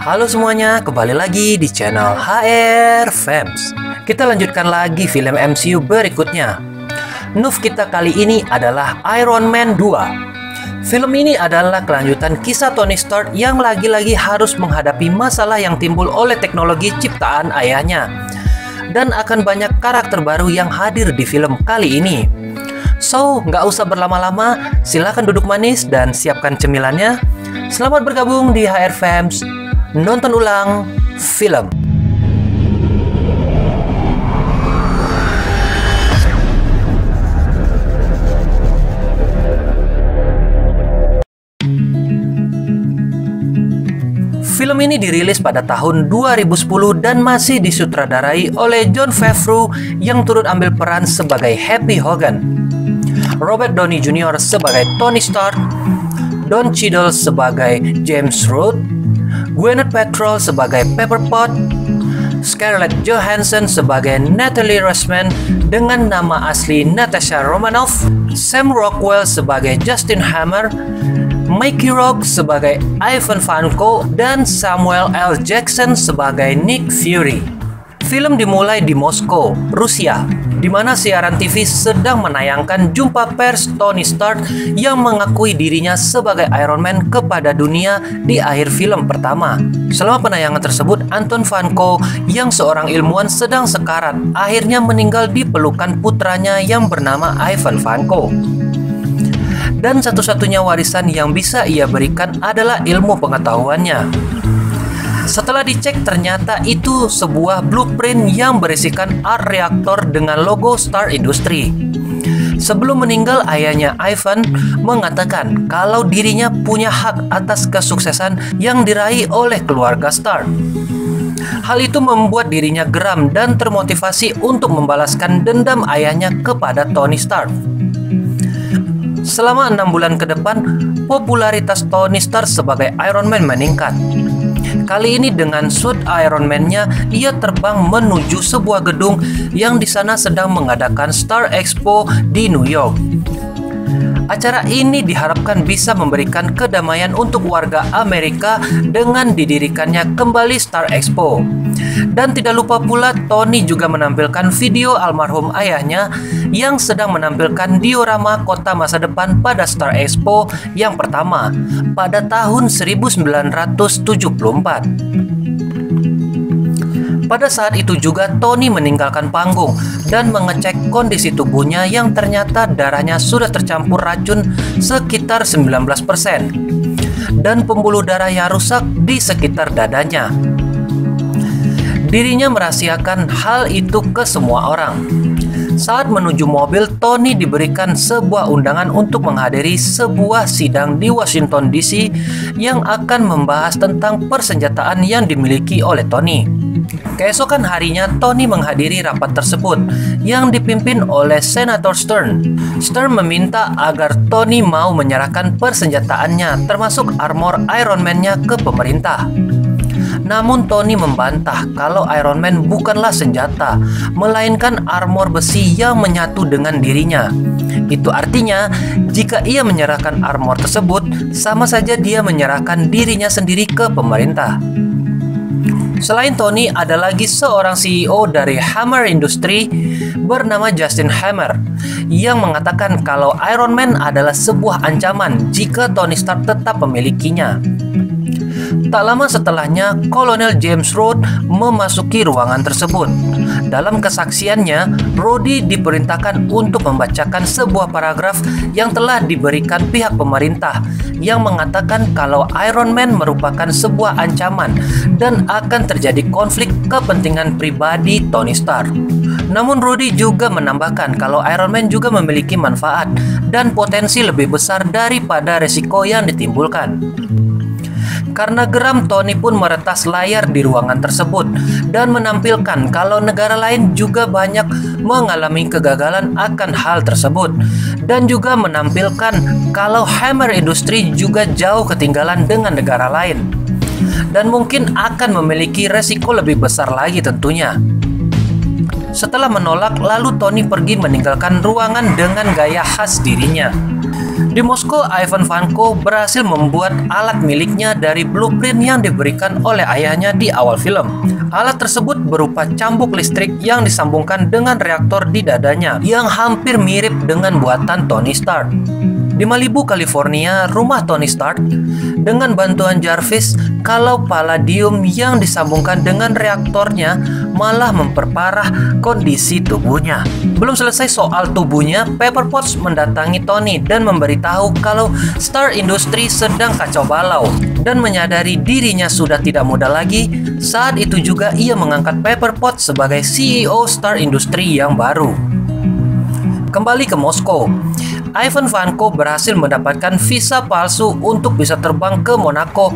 Halo semuanya, kembali lagi di channel HR Films. Kita lanjutkan lagi film MCU berikutnya. Noof kita kali ini adalah Iron Man 2. Film ini adalah kelanjutan kisah Tony Stark yang lagi-lagi harus menghadapi masalah yang timbul oleh teknologi ciptaan ayahnya. Dan akan banyak karakter baru yang hadir di film kali ini. So, nggak usah berlama-lama, silahkan duduk manis dan siapkan cemilannya. Selamat bergabung di HR Films. Nonton ulang film. Film ini dirilis pada tahun 2010 dan masih disutradarai oleh Jon Favreau yang turut ambil peran sebagai Happy Hogan, Robert Downey Jr. sebagai Tony Stark, Don Cheadle sebagai James Root, Gwyneth Paltrow sebagai Pepper Potts, Scarlett Johansson sebagai Natalie Rushman dengan nama asli Natasha Romanoff, Sam Rockwell sebagai Justin Hammer, Mickey Rourke sebagai Ivan Vanko, dan Samuel L. Jackson sebagai Nick Fury. Film dimulai di Moskow, Rusia, di mana siaran TV sedang menayangkan jumpa pers Tony Stark yang mengakui dirinya sebagai Iron Man kepada dunia di akhir film pertama. Selama penayangan tersebut, Anton Vanko yang seorang ilmuwan sedang sekarat akhirnya meninggal di pelukan putranya yang bernama Ivan Vanko. Dan satu-satunya warisan yang bisa ia berikan adalah ilmu pengetahuannya. Setelah dicek, ternyata itu sebuah blueprint yang berisikan art reaktor dengan logo Stark Industries. Sebelum meninggal, ayahnya Ivan mengatakan kalau dirinya punya hak atas kesuksesan yang diraih oleh keluarga Stark. Hal itu membuat dirinya geram dan termotivasi untuk membalaskan dendam ayahnya kepada Tony Stark. Selama 6 bulan ke depan, popularitas Tony Stark sebagai Iron Man meningkat. Kali ini dengan suit Iron Man-nya, ia terbang menuju sebuah gedung yang di sana sedang mengadakan Star Expo di New York. Acara ini diharapkan bisa memberikan kedamaian untuk warga Amerika dengan didirikannya kembali Star Expo. Dan tidak lupa pula, Tony juga menampilkan video almarhum ayahnya yang sedang menampilkan diorama kota masa depan pada Star Expo yang pertama pada tahun 1974. Pada saat itu juga Tony meninggalkan panggung dan mengecek kondisi tubuhnya yang ternyata darahnya sudah tercampur racun sekitar 19% dan pembuluh darah yang rusak di sekitar dadanya. Dirinya merahasiakan hal itu ke semua orang. Saat menuju mobil, Tony diberikan sebuah undangan untuk menghadiri sebuah sidang di Washington DC yang akan membahas tentang persenjataan yang dimiliki oleh Tony. Keesokan harinya, Tony menghadiri rapat tersebut yang dipimpin oleh Senator Stern. Stern meminta agar Tony mau menyerahkan persenjataannya, termasuk armor Iron Man-nya ke pemerintah. Namun Tony membantah kalau Iron Man bukanlah senjata, melainkan armor besi yang menyatu dengan dirinya. Itu artinya, jika ia menyerahkan armor tersebut, sama saja dia menyerahkan dirinya sendiri ke pemerintah. Selain Tony, ada lagi seorang CEO dari Hammer Industries bernama Justin Hammer yang mengatakan kalau Iron Man adalah sebuah ancaman jika Tony Stark tetap memilikinya. Tak lama setelahnya, Kolonel James Root memasuki ruangan tersebut. Dalam kesaksiannya, Rhodey diperintahkan untuk membacakan sebuah paragraf yang telah diberikan pihak pemerintah yang mengatakan kalau Iron Man merupakan sebuah ancaman dan akan terjadi konflik kepentingan pribadi Tony Stark. Namun Rhodey juga menambahkan kalau Iron Man juga memiliki manfaat dan potensi lebih besar daripada resiko yang ditimbulkan. Karena geram, Tony pun meretas layar di ruangan tersebut dan menampilkan kalau negara lain juga banyak mengalami kegagalan akan hal tersebut, dan juga menampilkan kalau Hammer Industries juga jauh ketinggalan dengan negara lain dan mungkin akan memiliki resiko lebih besar lagi tentunya. Setelah menolak, lalu Tony pergi meninggalkan ruangan dengan gaya khas dirinya. Di Moskow, Ivan Vanko berhasil membuat alat miliknya dari blueprint yang diberikan oleh ayahnya di awal film. Alat tersebut berupa cambuk listrik yang disambungkan dengan reaktor di dadanya yang hampir mirip dengan buatan Tony Stark. Di Malibu, California, rumah Tony Stark, dengan bantuan Jarvis, kalau palladium yang disambungkan dengan reaktornya malah memperparah kondisi tubuhnya. Belum selesai soal tubuhnya, Pepper Potts mendatangi Tony dan memberitahu kalau Stark Industries sedang kacau balau dan menyadari dirinya sudah tidak muda lagi. Saat itu juga ia mengangkat Pepper Potts sebagai CEO Stark Industries yang baru. Kembali ke Moskow, Ivan Vanko berhasil mendapatkan visa palsu untuk bisa terbang ke Monaco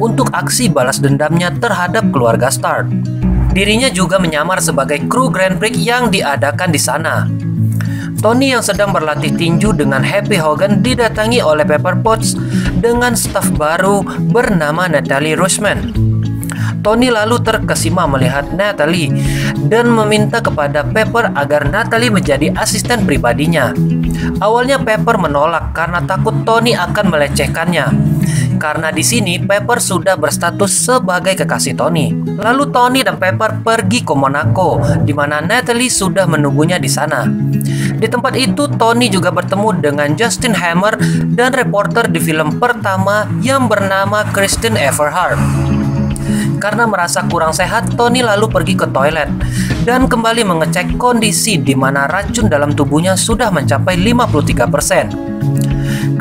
untuk aksi balas dendamnya terhadap keluarga Stark. Dirinya juga menyamar sebagai kru Grand Prix yang diadakan di sana. Tony yang sedang berlatih tinju dengan Happy Hogan didatangi oleh Pepper Potts dengan staf baru bernama Natalie Rushman. Tony lalu terkesima melihat Natalie dan meminta kepada Pepper agar Natalie menjadi asisten pribadinya. Awalnya Pepper menolak karena takut Tony akan melecehkannya. Karena di sini Pepper sudah berstatus sebagai kekasih Tony. Lalu Tony dan Pepper pergi ke Monaco, di mana Natalie sudah menunggunya di sana. Di tempat itu Tony juga bertemu dengan Justin Hammer dan reporter di film pertama yang bernama Kristen Everhart. Karena merasa kurang sehat, Tony lalu pergi ke toilet dan kembali mengecek kondisi di mana racun dalam tubuhnya sudah mencapai 53%.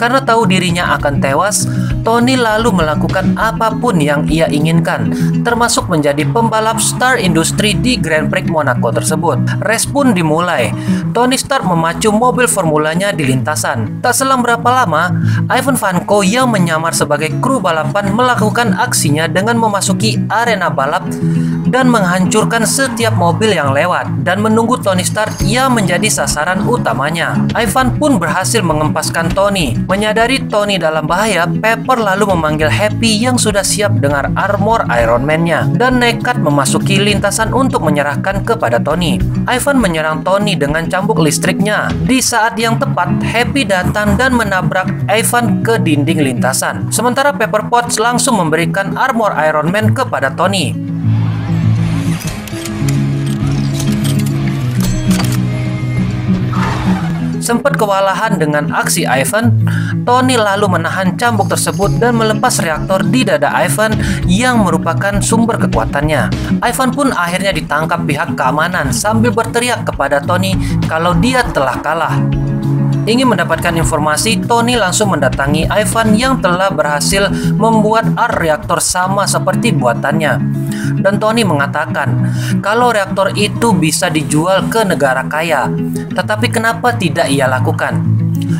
Karena tahu dirinya akan tewas, Tony lalu melakukan apapun yang ia inginkan, termasuk menjadi pembalap Stark Industries di Grand Prix Monaco tersebut. Race pun dimulai. Tony Stark memacu mobil formulanya di lintasan. Tak selang berapa lama, Ivan Vanko yang menyamar sebagai kru balapan melakukan aksinya dengan memasuki arena balap dan menghancurkan setiap mobil yang lewat dan menunggu Tony Stark yang menjadi sasaran utamanya. Ivan pun berhasil mengempaskan Tony. Menyadari Tony dalam bahaya, Pepper lalu memanggil Happy yang sudah siap dengan armor Iron Man-nya dan nekat memasuki lintasan untuk menyerahkan kepada Tony. Ivan menyerang Tony dengan cambuk listriknya. Di saat yang tepat, Happy datang dan menabrak Ivan ke dinding lintasan. Sementara Pepper Potts langsung memberikan armor Iron Man kepada Tony. Sempat kewalahan dengan aksi Ivan, Tony lalu menahan cambuk tersebut dan melepas reaktor di dada Ivan yang merupakan sumber kekuatannya. Ivan pun akhirnya ditangkap pihak keamanan sambil berteriak kepada Tony kalau dia telah kalah. Ingin mendapatkan informasi, Tony langsung mendatangi Ivan yang telah berhasil membuat art reaktor sama seperti buatannya. Dan Tony mengatakan kalau reaktor itu bisa dijual ke negara kaya, tetapi kenapa tidak ia lakukan?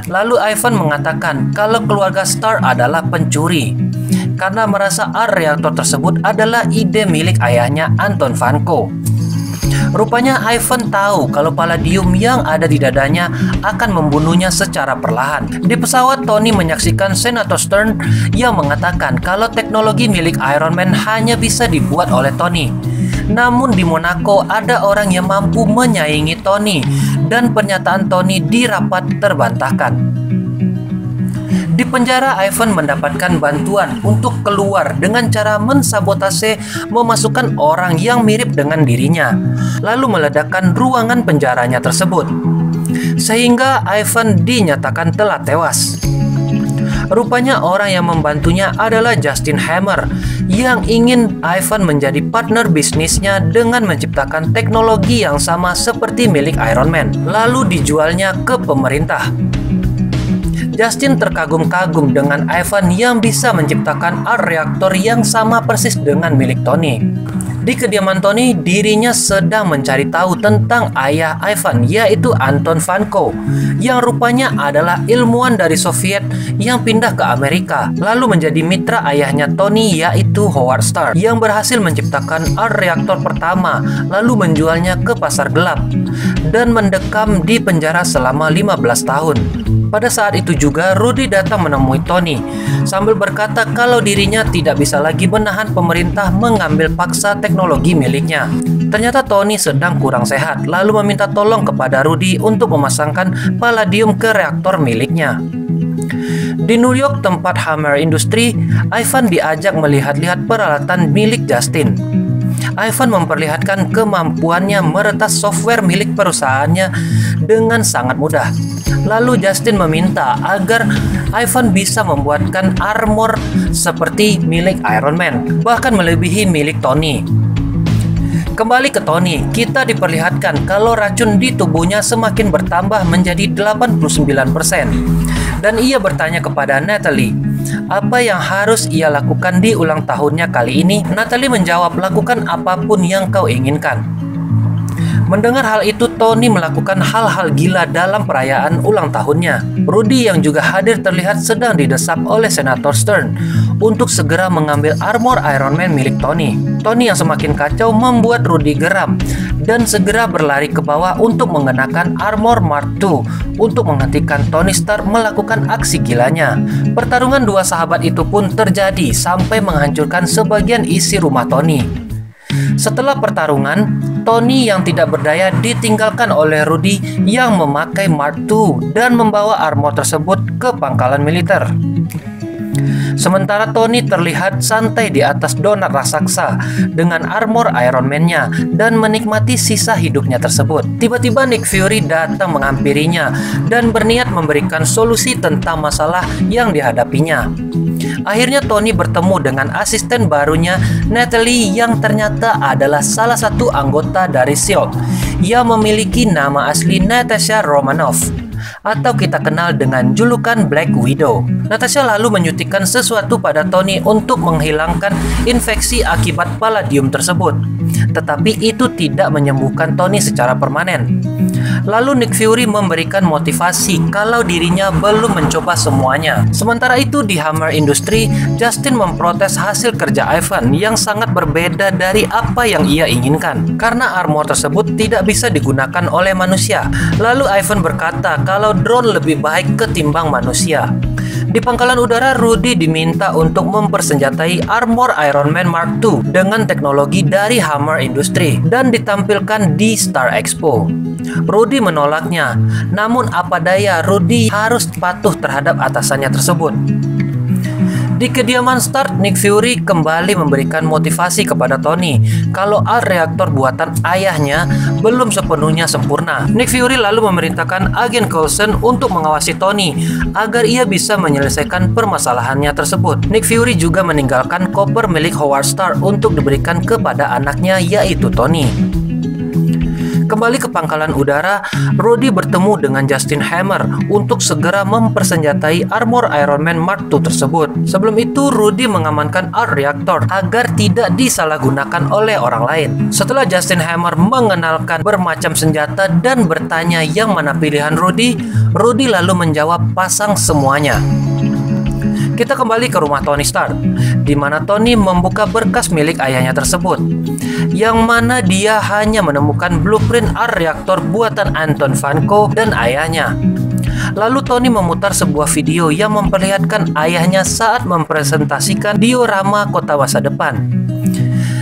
Lalu Ivan mengatakan kalau keluarga Stark adalah pencuri, karena merasa art reaktor tersebut adalah ide milik ayahnya Anton Vanko. Rupanya Ivan tahu kalau palladium yang ada di dadanya akan membunuhnya secara perlahan. Di pesawat, Tony menyaksikan Senator Stern yang mengatakan kalau teknologi milik Iron Man hanya bisa dibuat oleh Tony. Namun di Monaco ada orang yang mampu menyaingi Tony dan pernyataan Tony di rapat terbantahkan. Di penjara, Ivan mendapatkan bantuan untuk keluar dengan cara mensabotase memasukkan orang yang mirip dengan dirinya, lalu meledakkan ruangan penjaranya tersebut, sehingga Ivan dinyatakan telah tewas. Rupanya orang yang membantunya adalah Justin Hammer yang ingin Ivan menjadi partner bisnisnya dengan menciptakan teknologi yang sama seperti milik Iron Man, lalu dijualnya ke pemerintah. Justin terkagum-kagum dengan Ivan yang bisa menciptakan art reaktor yang sama persis dengan milik Tony. Di kediaman Tony, dirinya sedang mencari tahu tentang ayah Ivan, yaitu Anton Vanko, yang rupanya adalah ilmuwan dari Soviet yang pindah ke Amerika, lalu menjadi mitra ayahnya Tony, yaitu Howard Stark, yang berhasil menciptakan art reaktor pertama, lalu menjualnya ke pasar gelap, dan mendekam di penjara selama 15 tahun. Pada saat itu juga Rudy datang menemui Tony sambil berkata kalau dirinya tidak bisa lagi menahan pemerintah mengambil paksa teknologi miliknya. Ternyata Tony sedang kurang sehat, lalu meminta tolong kepada Rudy untuk memasangkan palladium ke reaktor miliknya. Di New York, tempat Hammer Industry, Ivan diajak melihat-lihat peralatan milik Justin. Ivan memperlihatkan kemampuannya meretas software milik perusahaannya dengan sangat mudah. Lalu Justin meminta agar Ivan bisa membuatkan armor seperti milik Iron Man, bahkan melebihi milik Tony. Kembali ke Tony, kita diperlihatkan kalau racun di tubuhnya semakin bertambah menjadi 89%. Dan ia bertanya kepada Natalie, apa yang harus ia lakukan di ulang tahunnya kali ini? Natalie menjawab, lakukan apapun yang kau inginkan. Mendengar hal itu, Tony melakukan hal-hal gila dalam perayaan ulang tahunnya. Rudy yang juga hadir terlihat sedang didesak oleh Senator Stern untuk segera mengambil armor Iron Man milik Tony. Tony yang semakin kacau membuat Rudy geram dan segera berlari ke bawah untuk mengenakan armor Mark II untuk menghentikan Tony Stark melakukan aksi gilanya. Pertarungan dua sahabat itu pun terjadi sampai menghancurkan sebagian isi rumah Tony. Setelah pertarungan, Tony yang tidak berdaya ditinggalkan oleh Rudy yang memakai Mark II dan membawa armor tersebut ke pangkalan militer. Sementara Tony terlihat santai di atas donat raksasa dengan armor Iron Man-nya dan menikmati sisa hidupnya tersebut. Tiba-tiba Nick Fury datang menghampirinya dan berniat memberikan solusi tentang masalah yang dihadapinya. Akhirnya Tony bertemu dengan asisten barunya Natalie yang ternyata adalah salah satu anggota dari S.H.I.E.L.D. yang memiliki nama asli Natasha Romanoff, atau kita kenal dengan julukan Black Widow. Natasha lalu menyuntikkan sesuatu pada Tony untuk menghilangkan infeksi akibat palladium tersebut. Tetapi itu tidak menyembuhkan Tony secara permanen. Lalu Nick Fury memberikan motivasi kalau dirinya belum mencoba semuanya. Sementara itu di Hammer Industry, Justin memprotes hasil kerja Ivan yang sangat berbeda dari apa yang ia inginkan, karena armor tersebut tidak bisa digunakan oleh manusia. Lalu Ivan berkata kalau drone lebih baik ketimbang manusia. Di pangkalan udara, Rudy diminta untuk mempersenjatai armor Iron Man Mark II dengan teknologi dari Hammer Industry dan ditampilkan di Star Expo. Rudy menolaknya, namun apa daya, Rudy harus patuh terhadap atasannya tersebut. Di kediaman Stark, Nick Fury kembali memberikan motivasi kepada Tony kalau alt reaktor buatan ayahnya belum sepenuhnya sempurna. Nick Fury lalu memerintahkan agen Coulson untuk mengawasi Tony agar ia bisa menyelesaikan permasalahannya tersebut. Nick Fury juga meninggalkan koper milik Howard Stark untuk diberikan kepada anaknya, yaitu Tony. Kembali ke pangkalan udara, Rudy bertemu dengan Justin Hammer untuk segera mempersenjatai armor Iron Man Mark II tersebut. Sebelum itu, Rudy mengamankan alt reaktor agar tidak disalahgunakan oleh orang lain. Setelah Justin Hammer mengenalkan bermacam senjata dan bertanya yang mana pilihan Rudy, Rudy lalu menjawab pasang semuanya. Kita kembali ke rumah Tony Stark, di mana Tony membuka berkas milik ayahnya tersebut, yang mana dia hanya menemukan blueprint alt reaktor buatan Anton Vanko dan ayahnya. Lalu Tony memutar sebuah video yang memperlihatkan ayahnya saat mempresentasikan diorama kota masa depan.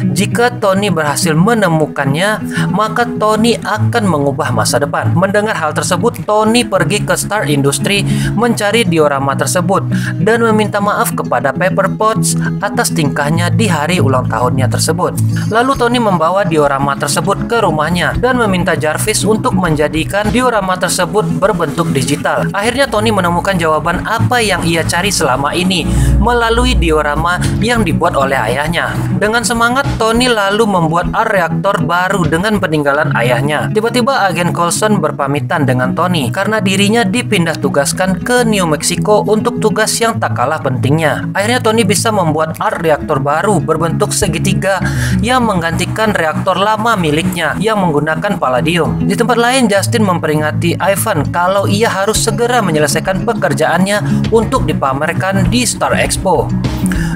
Jika Tony berhasil menemukannya, maka Tony akan mengubah masa depan. Mendengar hal tersebut, Tony pergi ke Star Industry mencari diorama tersebut dan meminta maaf kepada Pepper Potts atas tingkahnya di hari ulang tahunnya tersebut. Lalu Tony membawa diorama tersebut ke rumahnya dan meminta Jarvis untuk menjadikan diorama tersebut berbentuk digital. Akhirnya Tony menemukan jawaban apa yang ia cari selama ini melalui diorama yang dibuat oleh ayahnya. Dengan semangat, Tony lalu membuat alt reaktor baru dengan peninggalan ayahnya. Tiba-tiba agen Coulson berpamitan dengan Tony karena dirinya dipindah tugaskan ke New Mexico untuk tugas yang tak kalah pentingnya. Akhirnya Tony bisa membuat alt reaktor baru berbentuk segitiga yang menggantikan reaktor lama miliknya yang menggunakan palladium. Di tempat lain, Justin memperingati Ivan kalau ia harus segera menyelesaikan pekerjaannya untuk dipamerkan di Star Expo.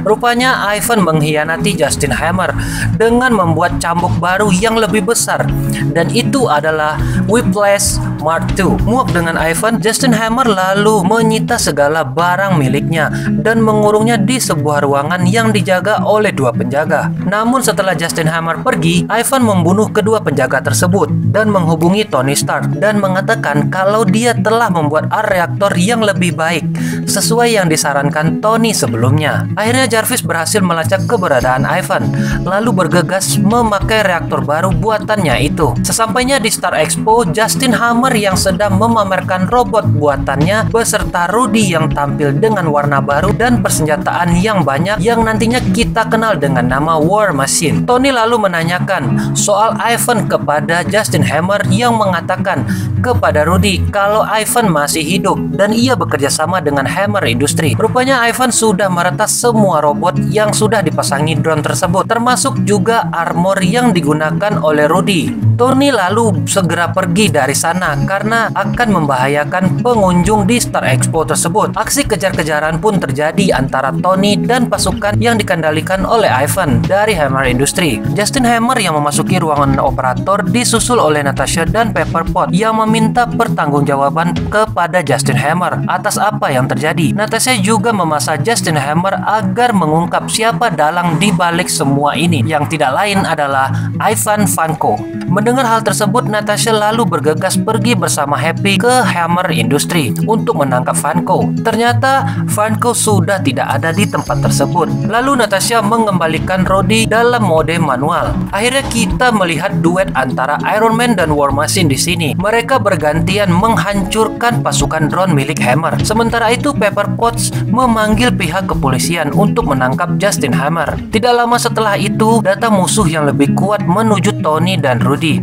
Rupanya Ivan mengkhianati Justin Hammer dengan membuat cambuk baru yang lebih besar, dan itu adalah Whiplash Mark II. Muak dengan Ivan, Justin Hammer lalu menyita segala barang miliknya dan mengurungnya di sebuah ruangan yang dijaga oleh 2 penjaga. Namun setelah Justin Hammer pergi, Ivan membunuh kedua penjaga tersebut dan menghubungi Tony Stark dan mengatakan kalau dia telah membuat reaktor yang lebih baik sesuai yang disarankan Tony sebelumnya. Akhirnya Jarvis berhasil melacak keberadaan Ivan, lalu bergegas memakai reaktor baru buatannya itu. Sesampainya di Star Expo, Justin Hammer yang sedang memamerkan robot buatannya beserta Rudy yang tampil dengan warna baru dan persenjataan yang banyak yang nantinya kita kenal dengan nama War Machine. Tony lalu menanyakan soal Ivan kepada Justin Hammer yang mengatakan kepada Rudy kalau Ivan masih hidup dan ia bekerja sama dengan Hammer Industry. Rupanya Ivan sudah meretas semua robot yang sudah dipasangi drone tersebut, termasuk juga armor yang digunakan oleh Rudy. Tony lalu segera pergi dari sana karena akan membahayakan pengunjung di Star Expo tersebut. Aksi kejar-kejaran pun terjadi antara Tony dan pasukan yang dikendalikan oleh Ivan dari Hammer Industry. Justin Hammer yang memasuki ruangan operator disusul oleh Natasha dan Pepper Potts yang meminta pertanggungjawaban kepada Justin Hammer atas apa yang terjadi. Natasha juga memaksa Justin Hammer agar mengungkap siapa dalang di balik semua ini, yang tidak lain adalah Ivan Vanko. Mendengar hal tersebut, Natasha lalu bergegas pergi bersama Happy ke Hammer Industry untuk menangkap Vanko. Ternyata Vanko sudah tidak ada di tempat tersebut. Lalu Natasha mengembalikan Rudy dalam mode manual. Akhirnya kita melihat duet antara Iron Man dan War Machine di sini. Mereka bergantian menghancurkan pasukan drone milik Hammer. Sementara itu Pepper Potts memanggil pihak kepolisian untuk menangkap Justin Hammer. Tidak lama setelah itu, datang musuh yang lebih kuat menuju Tony dan Rudy,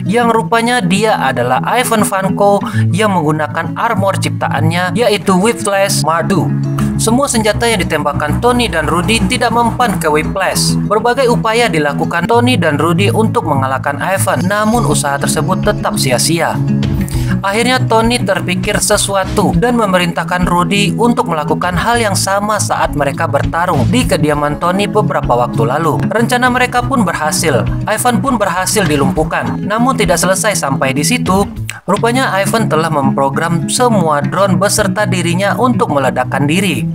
yang rupanya dia adalah Ivan Vanko yang menggunakan armor ciptaannya, yaitu Whiplash Mark II. Semua senjata yang ditembakkan Tony dan Rudy tidak mempan ke Whiplash. Berbagai upaya dilakukan Tony dan Rudy untuk mengalahkan Ivan, namun usaha tersebut tetap sia-sia. Akhirnya Tony terpikir sesuatu dan memerintahkan Rudy untuk melakukan hal yang sama saat mereka bertarung di kediaman Tony beberapa waktu lalu. Rencana mereka pun berhasil. Ivan pun berhasil dilumpuhkan. Namun tidak selesai sampai di situ. Rupanya Ivan telah memprogram semua drone beserta dirinya untuk meledakkan diri.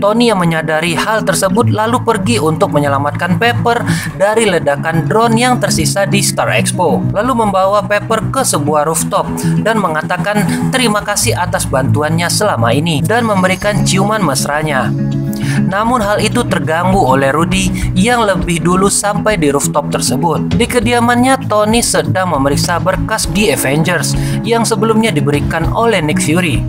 Tony yang menyadari hal tersebut lalu pergi untuk menyelamatkan Pepper dari ledakan drone yang tersisa di Star Expo. Lalu membawa Pepper ke sebuah rooftop dan mengatakan terima kasih atas bantuannya selama ini dan memberikan ciuman mesranya. Namun hal itu terganggu oleh Rudy yang lebih dulu sampai di rooftop tersebut. Di kediamannya, Tony sedang memeriksa berkas di Avengers yang sebelumnya diberikan oleh Nick Fury.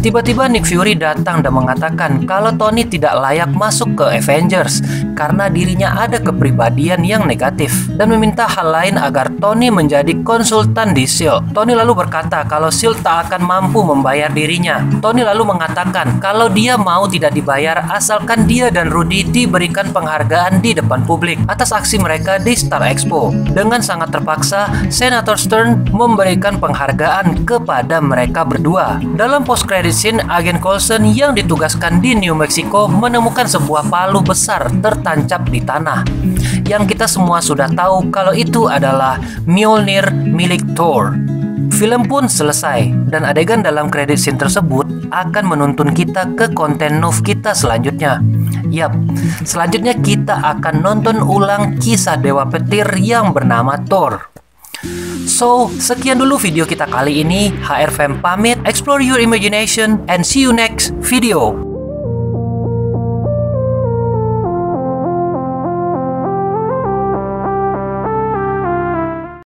Tiba-tiba Nick Fury datang dan mengatakan kalau Tony tidak layak masuk ke Avengers karena dirinya ada kepribadian yang negatif dan meminta hal lain agar Tony menjadi konsultan di S.H.I.E.L.D. Tony lalu berkata kalau S.H.I.E.L.D. tak akan mampu membayar dirinya. Tony lalu mengatakan kalau dia mau tidak dibayar asalkan dia dan Rudy diberikan penghargaan di depan publik atas aksi mereka di Star Expo. Dengan sangat terpaksa, Senator Stern memberikan penghargaan kepada mereka berdua. Dalam post-credit scene, Agen Coulson yang ditugaskan di New Mexico menemukan sebuah palu besar tertancap di tanah, yang kita semua sudah tahu kalau itu adalah Mjolnir milik Thor. Film pun selesai dan adegan dalam credit scene tersebut akan menuntun kita ke konten noob kita selanjutnya. Yap, selanjutnya kita akan nonton ulang kisah Dewa Petir yang bernama Thor. So, sekian dulu video kita kali ini. HR Fam pamit, explore your imagination, and see you next video.